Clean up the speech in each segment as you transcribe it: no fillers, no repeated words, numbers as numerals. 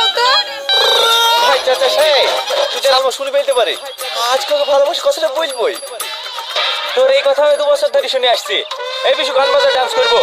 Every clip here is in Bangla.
দাও তো। ভাই চাচা সাহেব তুই যেন আমার শুনে পেতে পারে আজকে ওকে ভালোবাসি কথাটা বলবই। তোর এই কথা আমি 2 বছর ধরে শুনে আসছি। এই বিশু গান বাজা ডান্স করবো।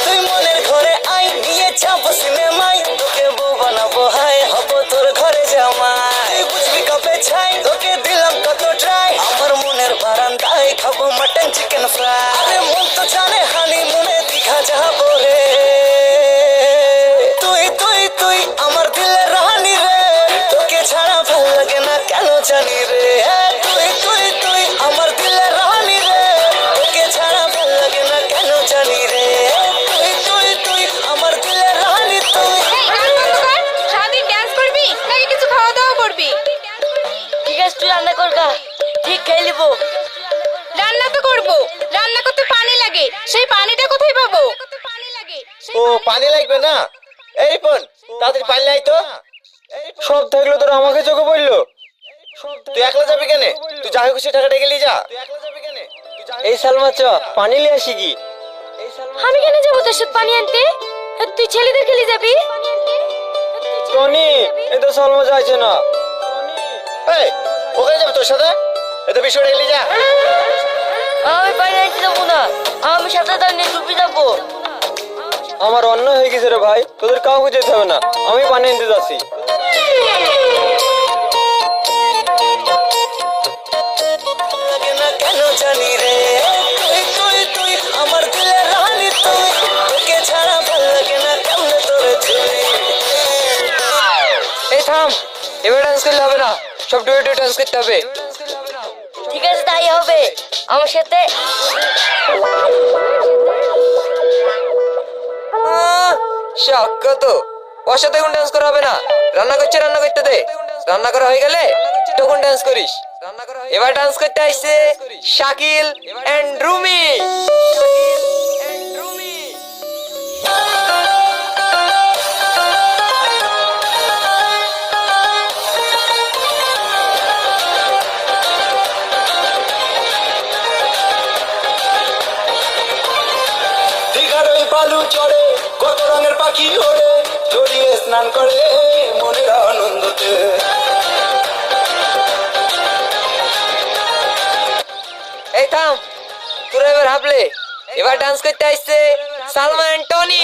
তুই মনের ঘরে আই নিয়ে যাবো সিনেমায়, তোকে বউ বানাবো হাই হবো তোর ঘরে জামাই। তুই বুঝবি কবে ছাই তোকে দিলাম কত ট্রাই, আমার মনের বারান্দায় খাবো মাটন চিকেন ফ্রাই। আরে মন তো জানে হানি মনে দীঘা যাবো রে। তুই তুই তুই আমার দিলের রানী রে, তোকে ছাড়া ভাল লাগে না কেন জানি রে। তুই তুই তুই আমার দিলের রানী রে, তোকে ছাড়া ভাল লাগে না কেন জানি রে। তুই তুই তুই আমার দিলের রানী তুই। এই গান বন্ধ কর। সারাদিন ড্যান্স করবি নাকি কিছু খাওয়া দাওয়া করবি? ঠিক আছে তুই রান্না কর গা, ঠিক খেয়ে নিবো। রান্না তো করবো, রান্না করতে পানি লাগে, সেই পানিটা কোথায় পাবো? ও পানি লাগবে না? এই বোন তাড়াতাড়ি পানি লাই তো। সব থাকলো তোর আমাকে চোখে পড়লো। তুই একলা যাবি কেন? তুই যাই খুশি টাকা ডেকে নিয়ে যা। এই সালমা চ পানি নিয়ে আসি কি? আমি কেন যাবো তোর সাথে পানি আনতে? তুই ছেলেদের খেলে যাবি। টনি এটা সালমা যাইছে না। এই ওখানে যাবে তোর সাথে? এটা বিশু ডেকে নিয়ে যা। আমি পানি আনতে যাবো না, আমি সাথে তার নিয়ে ডুবে যাবো। আমার অন্যায় হয়ে গেছে রে ভাই, তোদের কাউকে যেতে হবে না, আমি পানি আনতে যাচ্ছি। লাগে না কেন জানি রে। তুই তুই তুই আমার দিলের রানী তুই, তোকে ছাড়া ভাল লাগে না কেমনে তোরে চুরি। এই থাম, এবার ডান্স করলে হবে না, সব ডুয়েটে ডান্স করতে হবে। ঠিক আছে তাই হবে, আমার সাথে। শাক্কা তো ওর সাথে এখন ডান্স করা হবে না। রান্না করছে রান্না করতে দে, রান্না করা হয়ে গেলে তখন ডান্স করিস। এবার ডান্স করতে আসছে শাকিল এন্ড রুমি। দীঘার ওই বালু চড়ে কত রঙের পাখি ওড়ে, জড়িয়ে স্নান করে মনের আনন্দতে। এই থাম, তোরা এবার ভাবলে এবার ডান্স করতে আসছে সালমা এন্ড টনি।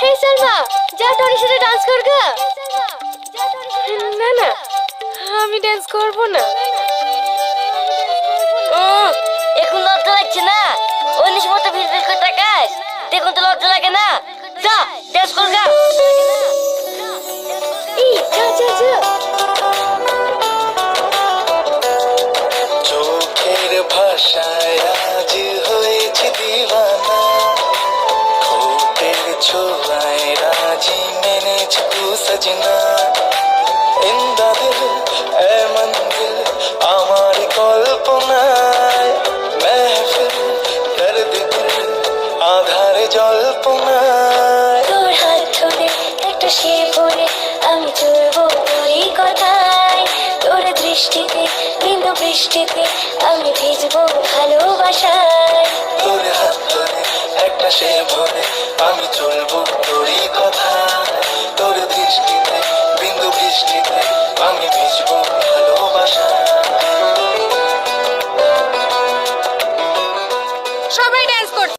হে সালমা, যা টনির সাথে ডান্স কর গা। না না, আমি ড্যান্স করবো না। এখন লজ্জা লাগছে না? অন্য মতো ভিড় ভিড় করে তাকাস, দেখুন তো লজ্জা লাগে না? যা ডান্স কর গা। এই যা যা যা। চোখের ভাষায় আজ হয়েছে দিওয়ানা, ঠোঁটের ছোঁয়ায় রাজি মেনেছে তু সजना। ইন্দা দিল এ মঞ্জিল আমার কল্পনায়, মেহফিল দর্দ দিল আধারে জল্পনায়। তোর হাত ধরে একটা সে পরে আমি চলবো তোরই কথায়, তোর দৃষ্টিতে বিন্দু বৃষ্টিতে আমি ভিজবো ভালোবাসায়। তোর হাত ধরে একটা সে ভরে আমি চলবো